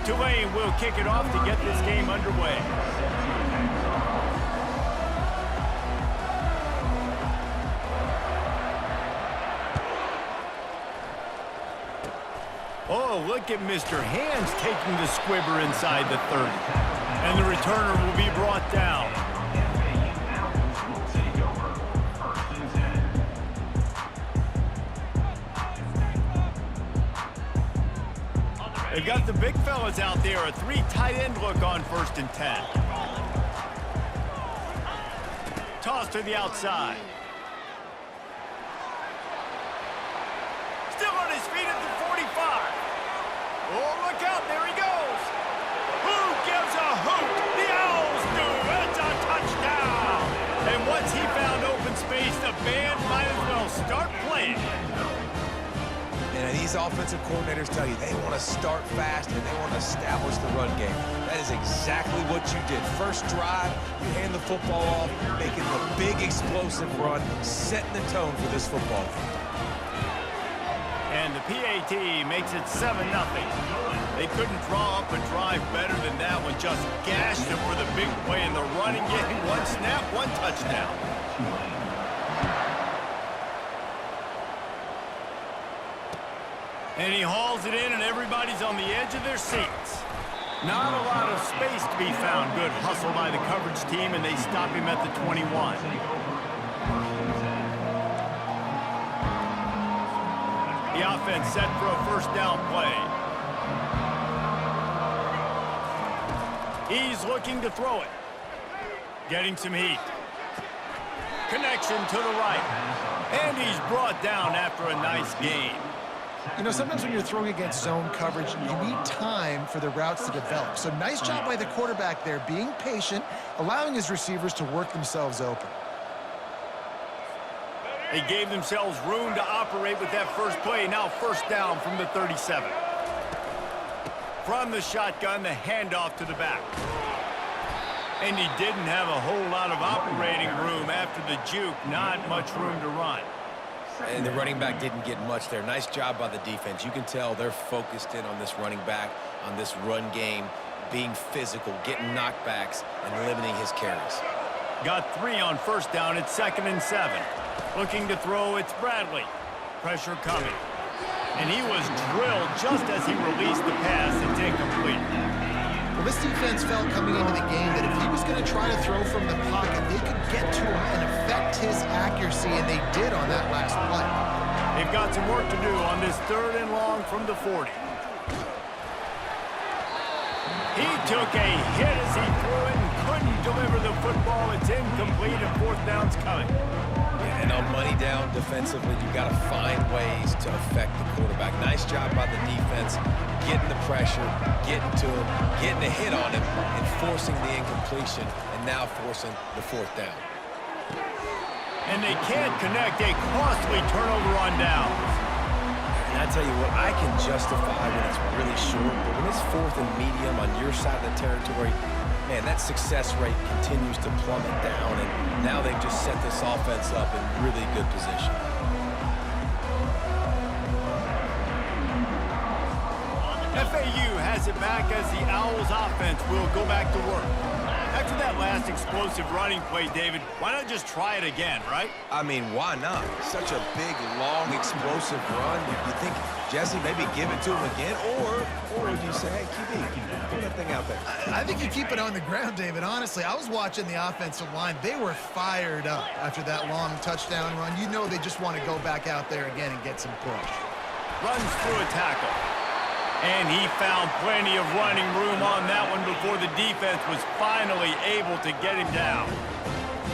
Tulane will kick it off to get this game underway. Oh, look at Mr. Hands taking the squibber inside the 30. And the returner will be brought down. They've got the big fellas out there. A 3 tight end look on 1st and 10. Toss to the outside. Still on his feet at the 45. Oh, look out. There he goes. Who gives a hoot? The Owls do. It's a touchdown. And once he found open space, the band might as well start playing. And these offensive coordinators tell you they want to start fast and they want to establish the run game. That is exactly what you did. First drive, you hand the football off, making the big explosive run, setting the tone for this football game. And the PAT makes it 7-0. They couldn't draw up a drive better than that one. Just gashed him for the big play in the running game. 1 snap, 1 touchdown. And he hauls it in, and everybody's on the edge of their seats. Not a lot of space to be found. Good hustle by the coverage team, and they stop him at the 21. The offense set for a 1st down play. He's looking to throw it. Getting some heat. Connection to the right. And he's brought down after a nice gain. You know, sometimes when you're throwing against zone coverage, you need time for the routes to develop. So nice job by the quarterback there, being patient, allowing his receivers to work themselves open. They gave themselves room to operate with that first play. Now 1st down from the 37. From the shotgun, the handoff to the back. And he didn't have a whole lot of operating room after the juke. Not much room to run. And the running back didn't get much there. Nice job by the defense. You can tell they're focused in on this running back, on this run game, being physical, getting knockbacks, and limiting his carries. Got 3 on 1st down. It's 2nd and 7. Looking to throw, it's Bradley. Pressure coming. And he was drilled just as he released the pass. It's incomplete. Well, this defense felt coming into the game that if he was going to try to throw from the pocket, they could get to him and affect his accuracy, and they did on that last play. They've got some work to do on this 3rd and long from the 40. He took a hit as he threw it and couldn't deliver the football. It's incomplete, and 4th down's coming. And on money down defensively, you've got to find ways to affect the quarterback. Nice job by the defense, getting the pressure, getting to him, getting a hit on him, and forcing the incompletion, and now forcing the 4th down. And they can't connect. A costly turnover on downs. And I tell you what, I can justify when it's really short, but when it's 4th and medium on your side of the territory, man, that success rate continues to plummet down, and now they've just set this offense up in really good position. FAU has it back as the Owls offense will go back to work. After that last explosive running play, David, why not just try it again, right? I mean, why not? Such a big, long, explosive run. You think, Jesse, maybe give it to him again? Or would you say, hey, QB, throw that thing out there? I think you keep it on the ground, David. Honestly, I was watching the offensive line. They were fired up after that long touchdown run. You know they just want to go back out there again and get some push. Runs through a tackle. And he found plenty of running room on that one before the defense was finally able to get him down.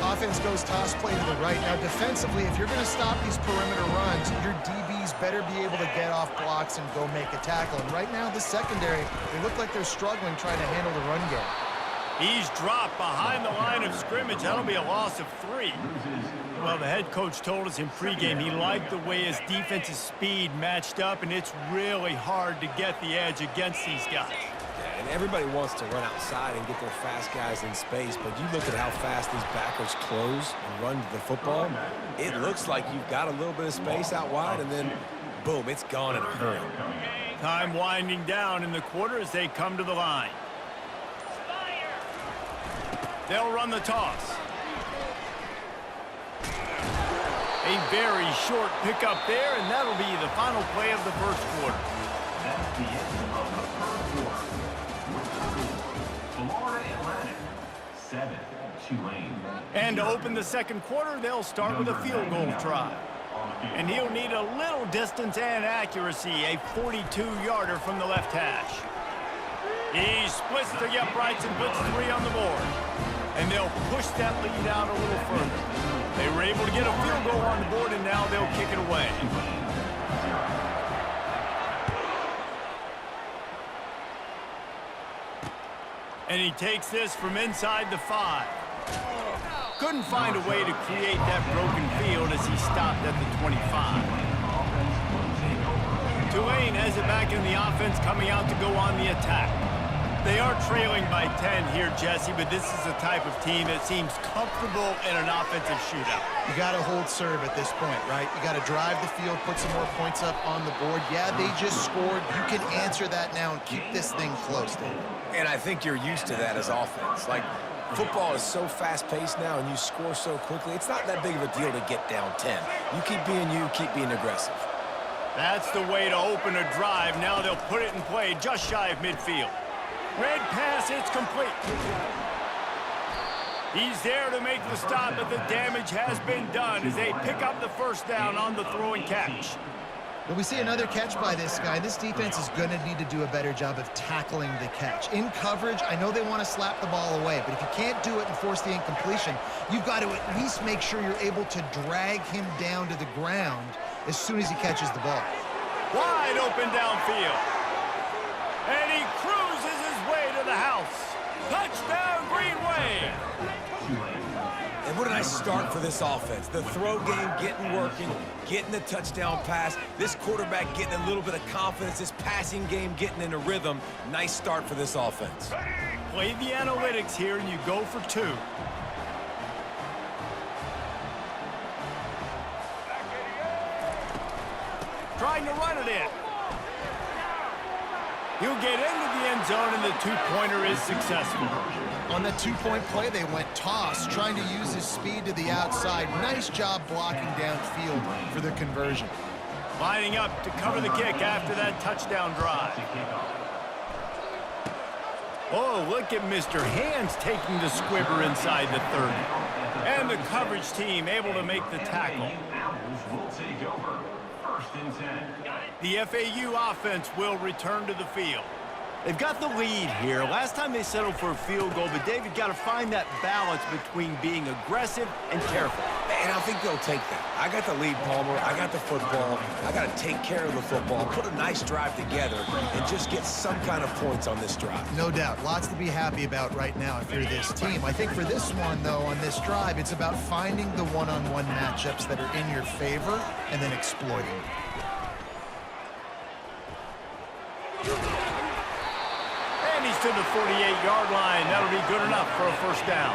Offense goes toss play to the right. Now, defensively, if you're going to stop these perimeter runs, your DBs better be able to get off blocks and go make a tackle. And right now, the secondary, they look like they're struggling trying to handle the run game. He's dropped behind the line of scrimmage. That'll be a loss of 3. Well, the head coach told us in pregame he liked the way his defensive speed matched up, and it's really hard to get the edge against these guys. Yeah, and everybody wants to run outside and get their fast guys in space, but you look at how fast these backers close and run the football, it looks like you've got a little bit of space out wide, and then, boom, it's gone in a hurry. Time winding down in the quarter as they come to the line. They'll run the toss. A very short pickup there, and that'll be the final play of the first quarter. That's the end of the first quarter. Florida Atlantic, 7, Tulane. And to open the second quarter, they'll start with a field goal try. And he'll need a little distance and accuracy, a 42-yarder from the left hash. He splits the uprights and puts 3 on the board. And they'll push that lead out a little further. They were able to get a field goal on the board, and now they'll kick it away. And he takes this from inside the 5. Couldn't find a way to create that broken field as he stopped at the 25. Tulane has it back in the offense, coming out to go on the attack. They are trailing by 10 here, Jesse, but this is the type of team that seems comfortable in an offensive shootout. You got to hold serve at this point, right? You got to drive the field, put some more points up on the board. Yeah, they just scored. You can answer that now and keep this thing close, David. And I think you're used to that as offense. Like, football is so fast-paced now, and you score so quickly. It's not that big of a deal to get down 10. You keep being aggressive. That's the way to open a drive. Now they'll put it in play just shy of midfield. Red pass, it's complete. He's there to make the stop, but the damage has been done as they pick up the first down on the throw and catch. But we see another catch by this guy. This defense is going to need to do a better job of tackling the catch. In coverage, I know they want to slap the ball away, but if you can't do it and force the incompletion, you've got to at least make sure you're able to drag him down to the ground as soon as he catches the ball. Wide open downfield. And he cruises his way to the house. Touchdown, Green Wave. And what a nice start for this offense. The throw game getting working, getting the touchdown pass. This quarterback getting a little bit of confidence. This passing game getting in a rhythm. Nice start for this offense. Play the analytics here, and you go for 2. Trying to run it in. He'll get into the end zone, and the 2-pointer is successful. On the 2-point play, they went toss, trying to use his speed to the outside. Nice job blocking downfield for the conversion. Lining up to cover the kick after that touchdown drive. Oh, look at Mr. Hands taking the squibber inside the 30. And the coverage team able to make the tackle. The FAU offense will return to the field. They've got the lead here. Last time they settled for a field goal, but David got to find that balance between being aggressive and careful. And I think they'll take that. I got the lead, Palmer. I got the football. I got to take care of the football, put a nice drive together, and just get some kind of points on this drive. No doubt. Lots to be happy about right now if you're this team. I think for this one, though, on this drive, it's about finding the one-on-one matchups that are in your favor and then exploiting them. And he's to the 48-yard line. That'll be good enough for a first down.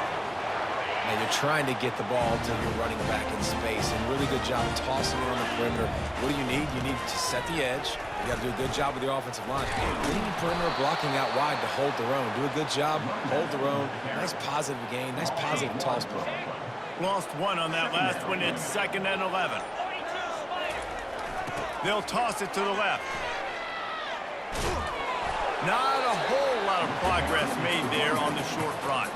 And you're trying to get the ball to your running back in space, and really good job tossing it on the perimeter. What do you need? You need to set the edge. You got to do a good job with the offensive line. Leading perimeter blocking out wide to hold their own. Do a good job, hold their own. Nice positive gain, nice positive toss play. Lost 1 on that last one. It's 2nd and 11. They'll toss it to the left. Not a whole lot of progress made there on the short run.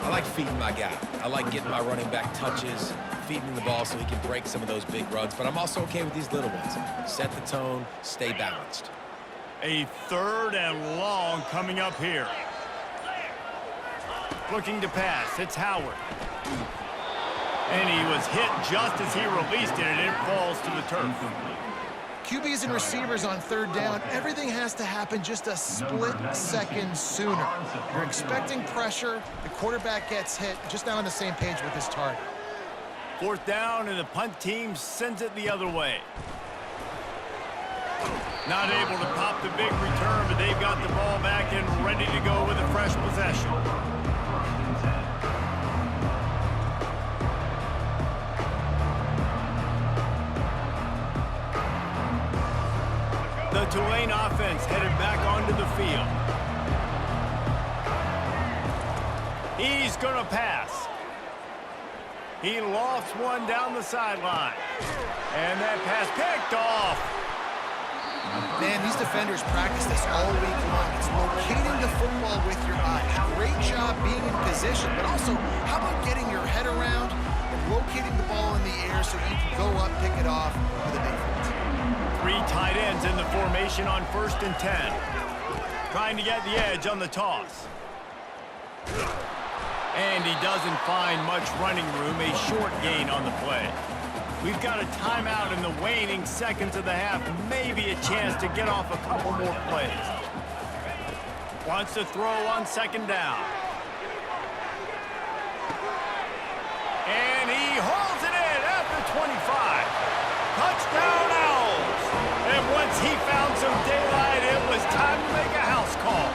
I like feeding my guy. I like getting my running back touches, feeding him the ball so he can break some of those big runs. But I'm also okay with these little ones. Set the tone, stay balanced. A 3rd and long coming up here. Looking to pass. It's Howard. And he was hit just as he released it, and it falls to the turf. QBs and receivers on 3rd down, everything has to happen just a split second sooner. You're expecting pressure, the quarterback gets hit, just not on the same page with his target. 4th down, and the punt team sends it the other way. Not able to pop the big return, but they've got the ball back and ready to go with a fresh possession. The Tulane offense headed back onto the field. He's going to pass. He lofts one down the sideline. And that pass picked off. Man, these defenders practice this all week long. It's locating the football with your eyes. Great job being in position, but also how about getting your head around and locating the ball in the air so you can go up, pick it off with a defense. 3 tight ends in the formation on 1st and 10. Trying to get the edge on the toss. And he doesn't find much running room, a short gain on the play. We've got a timeout in the waning seconds of the half, maybe a chance to get off a couple more plays. Wants to throw on 2nd down. And he hauls it in at the 25. Touchdown Owls! And once he found some daylight, it was time to make a house call.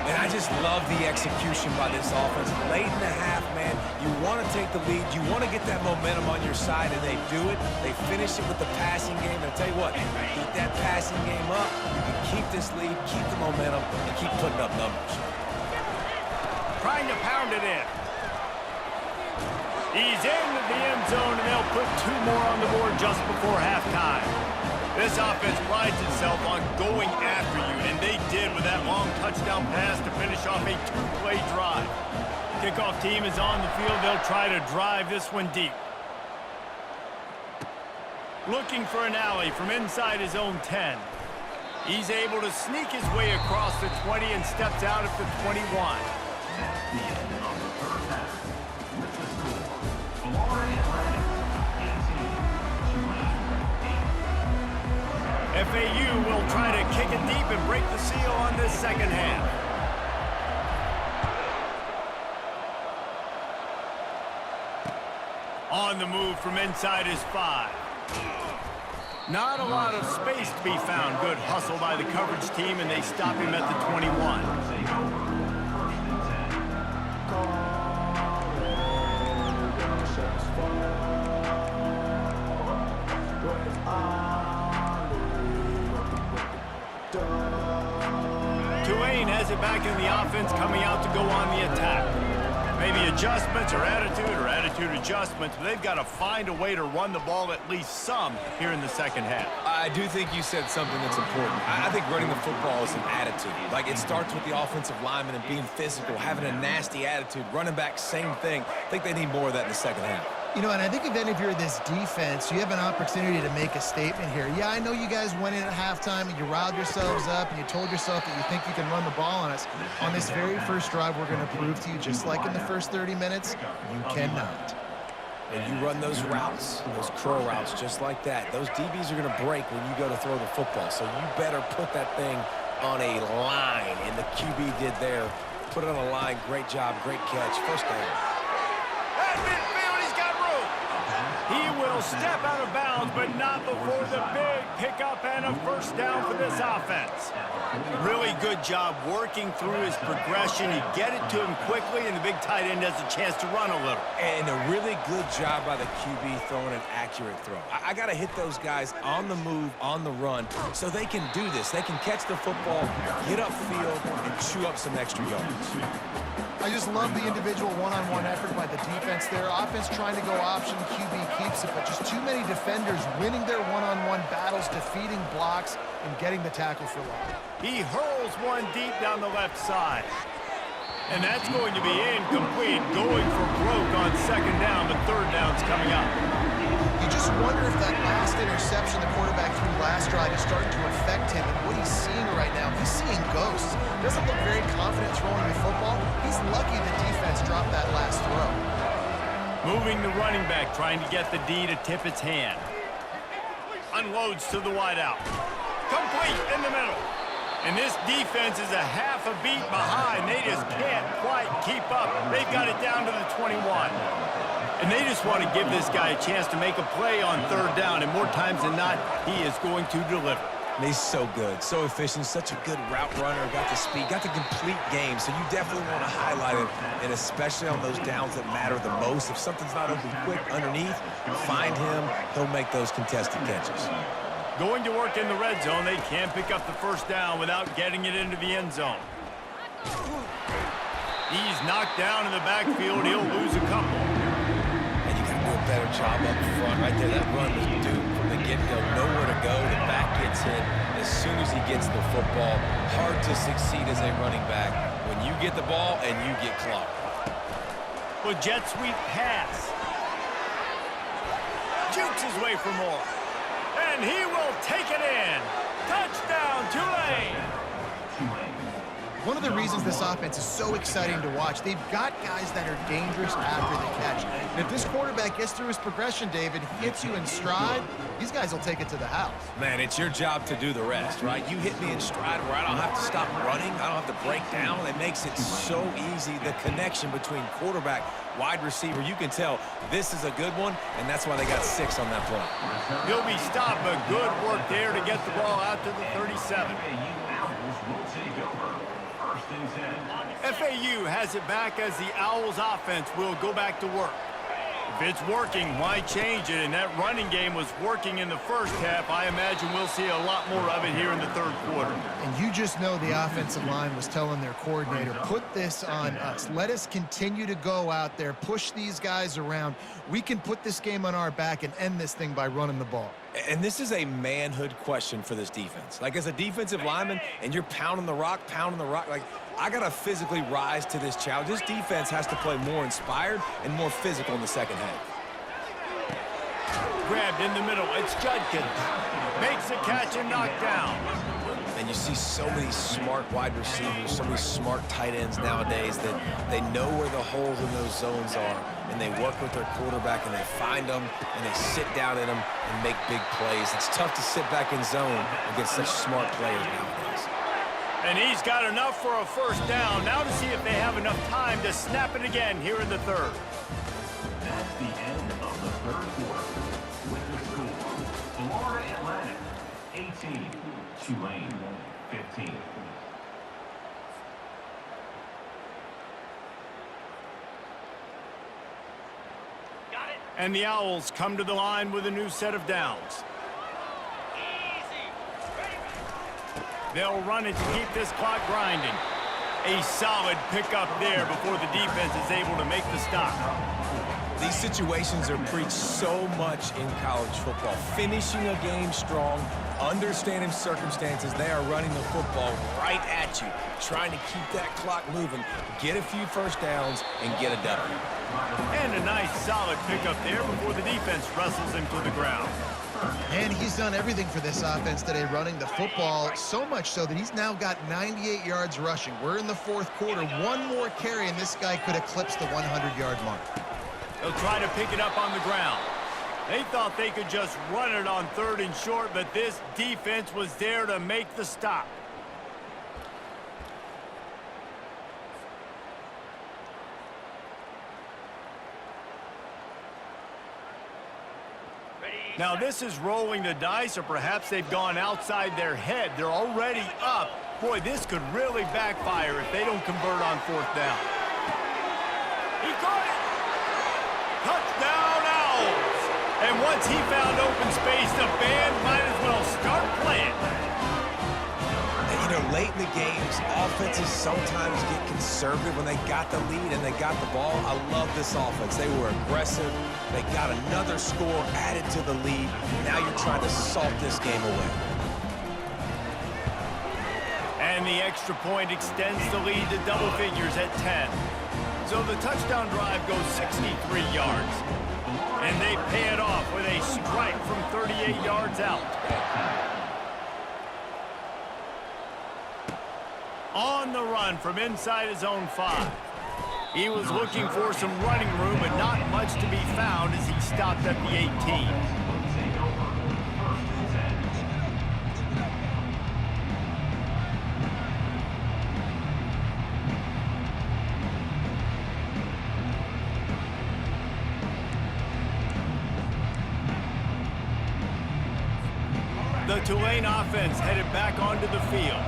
And I just love the execution by this offense. Late in the half, man, you want to take the lead. You want to get that momentum on your side, and they do it. They finish it with the passing game. And I'll tell you what, keep that passing game up. You can keep this lead, keep the momentum, and keep putting up numbers. Trying to pound it in. He's into the end zone, and they'll put 2 more on the board just before halftime. This offense prides itself on going after you, and they did with that long touchdown pass to finish off a 2-play drive. Kickoff team is on the field. They'll try to drive this one deep. Looking for an alley from inside his own 10. He's able to sneak his way across the 20 and steps out at the 21. That's the end of the first half. With the score, Florida Atlantic 18, Tulane 8. FAU will try to kick it deep and break the seal on this second half. On the move from inside his 5. Not a lot of space to be found. Good hustle by the coverage team, and they stop him at the 21. Take over 1st and 10. Tulane has it back in the offense, coming out to go on the attack. Maybe adjustments or attitude adjustments, but they've got to find a way to run the ball at least some here in the second half. I do think you said something that's important. I think running the football is an attitude. Like, it starts with the offensive lineman and being physical, having a nasty attitude. Running back, same thing. I think they need more of that in the second half. You know, and I think then if you're this defense, you have an opportunity to make a statement here. Yeah, I know you guys went in at halftime and you riled yourselves up and you told yourself that you think you can run the ball on us. On this very first drive, we're going to prove to you, just like in the first 30 minutes, you cannot. And you run those routes, those curl routes, just like that. Those DBs are going to break when you go to throw the football. So you better put that thing on a line. And the QB did there. Put it on a line. Great job. Great catch. First down. At midfield, he's got room. He will step out of bounds, but not before the big pickup and a first down for this offense. Really good job working through his progression. You get it to him quickly, and the big tight end has a chance to run a little. And a really good job by the QB throwing an accurate throw. I got to hit those guys on the move, on the run, so they can do this. They can catch the football, get upfield, and chew up some extra yards. I just love the individual one-on-one effort by the defense there. Offense trying to go option, QB keeps it, but just too many defenders winning their one-on-one battles, defeating blocks, and getting the tackle for loss. He hurls one deep down the left side. And that's going to be incomplete, going for broke on 2nd down, but 3rd down's coming up. You just wonder if that last interception the quarterback threw last drive is starting to affect him and what he's seeing right now. He's seeing ghosts. Doesn't look very confident throwing the football. He's lucky the defense dropped that last throw. Moving the running back, trying to get the D to tip its hand. Unloads to the wideout. Complete in the middle. And this defense is a half a beat behind. They just can't quite keep up. They've got it down to the 21. And they just want to give this guy a chance to make a play on 3rd down. And more times than not, he is going to deliver. And he's so good, so efficient, such a good route runner, got the speed, got the complete game. So you definitely want to highlight it, and especially on those downs that matter the most. If something's not open quick underneath, find him. He'll make those contested catches. Going to work in the red zone, they can't pick up the first down without getting it into the end zone. He's knocked down in the backfield. He'll lose a couple. And you got to do a better job up front. Right there, that run was doomed from the get-go. Nowhere to go. The back gets hit as soon as he gets the football. Hard to succeed as a running back when you get the ball and you get clocked. With jet sweep pass. Jukes his way for more. And he will take it in. Touchdown, Tulane. One of the reasons this offense is so exciting to watch, they've got guys that are dangerous after the catch. And if this quarterback gets through his progression, David, hits you in stride, these guys will take it to the house. Man, it's your job to do the rest, right? You hit me in stride where I don't have to stop running. I don't have to break down. It makes it so easy. The connection between quarterback, wide receiver, you can tell this is a good one, and that's why they got 6 on that play. He'll be stopped, but good work there to get the ball out to the 37. FAU has it back as the Owls offense will go back to work. If it's working, why change it? And that running game was working in the first half. I imagine we'll see a lot more of it here in the third quarter. And you just know the offensive line was telling their coordinator, put this on us. Let us continue to go out there, push these guys around. We can put this game on our back and end this thing by running the ball. And this is a manhood question for this defense. Like, as a defensive lineman, and you're pounding the rock, like, I got to physically rise to this challenge. This defense has to play more inspired and more physical in the second half. Grabbed in the middle. It's Judkins. Makes the catch and knocked down. And you see so many smart wide receivers, so many smart tight ends nowadays that they know where the holes in those zones are, and they work with their quarterback, and they find them, and they sit down in them and make big plays. It's tough to sit back in zone against such smart players nowadays. And he's got enough for a first down. Now to see if they have enough time to snap it again here in the third. That's the end of the third quarter. With the score, Florida Atlantic 18, Tulane 15. And the Owls come to the line with a new set of downs. They'll run it to keep this clock grinding. A solid pickup there before the defense is able to make the stop. These situations are preached so much in college football. Finishing a game strong, understanding circumstances. They are running the football right at you, trying to keep that clock moving, get a few first downs, and get a W. And a nice solid pickup there before the defense wrestles him to the ground. And he's done everything for this offense today, running the football, so much so that he's now got 98 yards rushing. We're in the fourth quarter. One more carry, and this guy could eclipse the 100-yard mark. They'll try to pick it up on the ground. They thought they could just run it on 3rd and short, but this defense was there to make the stop. Now this is rolling the dice, or perhaps they've gone outside their head. They're already up. Boy, this could really backfire if they don't convert on 4th down. He caught it! Touchdown, Owls! And once he found open space, the band might as well start playing. And, you know, late in the games, offenses sometimes get conservative when they got the lead and they got the ball. I love this offense. They were aggressive. They got another score added to the lead. Now you're trying to salt this game away. And the extra point extends the lead to double figures at 10. So the touchdown drive goes 63 yards. And they pay it off with a strike from 38 yards out. On the run from inside his own 5. He was looking for some running room, but not much to be found as he stopped at the 18. The Tulane offense headed back onto the field.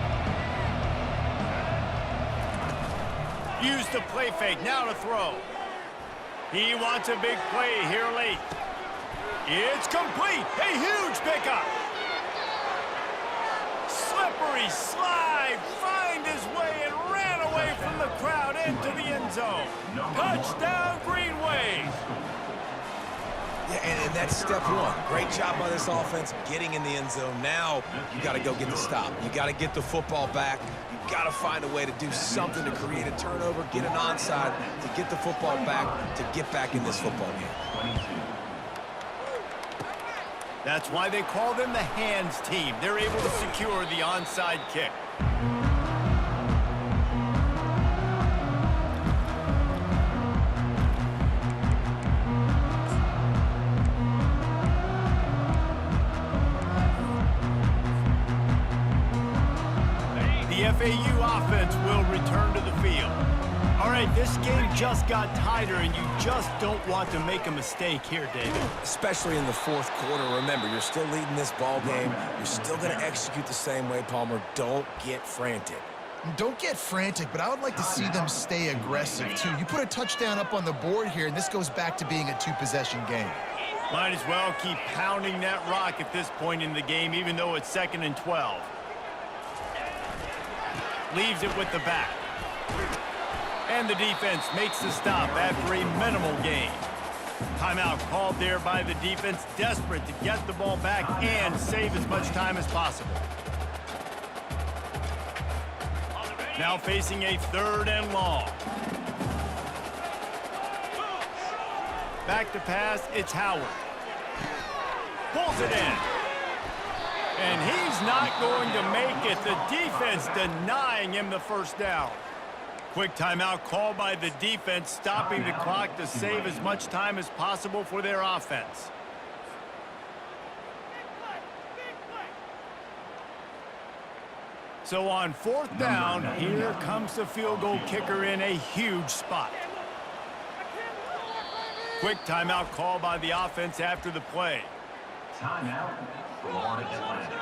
Use the play fake, now to throw. He wants a big play here late. It's complete, a huge pickup. he slide, find his way, and ran away from the crowd into the end zone. Touchdown, Green Wave. Yeah, and that's step one. Great job by this offense getting in the end zone. Now you got to go get the stop. You got to get the football back. You got to find a way to do something to create a turnover, get an onside, to get the football back, to get back in this football game. That's why they call them the hands team. They're able to secure the onside kick. The FAU offense will return to the field. All right, this game just got tighter, and you just don't want to make a mistake here, David. Especially in the fourth quarter. Remember, you're still leading this ball game. You're still going to execute the same way, Palmer. Don't get frantic. Don't get frantic, but I would like to see them stay aggressive, too. You put a touchdown up on the board here, and this goes back to being a two-possession game. Might as well keep pounding that rock at this point in the game, even though it's 2nd and 12. Leaves it with the back. And the defense makes the stop after a minimal gain. Timeout called there by the defense, desperate to get the ball back and save as much time as possible. Now facing a 3rd and long. Back to pass, it's Howard. Pulls it in. And he's not going to make it. The defense denying him the first down. Quick timeout called by the defense, stopping the clock to save as much time as possible for their offense. So on 4th down, here comes the field goal kicker in a huge spot. Quick timeout called by the offense after the play. Timeout, Florida Atlantic.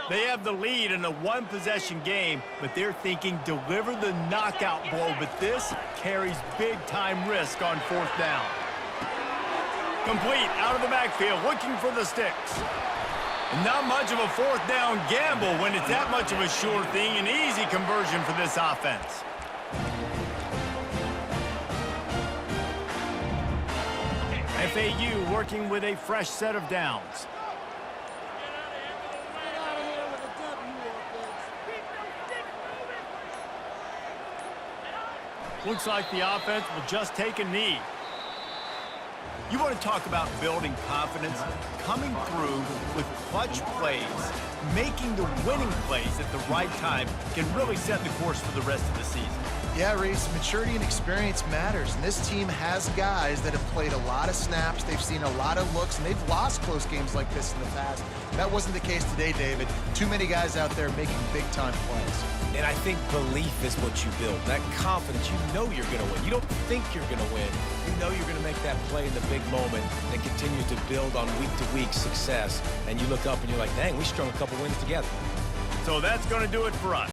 They have the lead in a one-possession game, but they're thinking deliver the knockout blow, but this carries big-time risk on 4th down. Complete out of the backfield, looking for the sticks. Not much of a 4th down gamble when it's that much of a sure thing, an easy conversion for this offense. FAU working with a fresh set of downs. Looks like the offense will just take a knee. You want to talk about building confidence? Coming through with clutch plays, making the winning plays at the right time can really set the course for the rest of the season. Yeah, Reese, maturity and experience matters, and this team has guys that have played a lot of snaps, they've seen a lot of looks, and they've lost close games like this in the past. That wasn't the case today, David. Too many guys out there making big-time plays. And I think belief is what you build. That confidence, you know you're going to win. You don't think you're going to win. You know you're going to make that play in the big moment and continue to build on week-to-week success. And you look up and you're like, dang, we strung a couple wins together. So that's going to do it for us.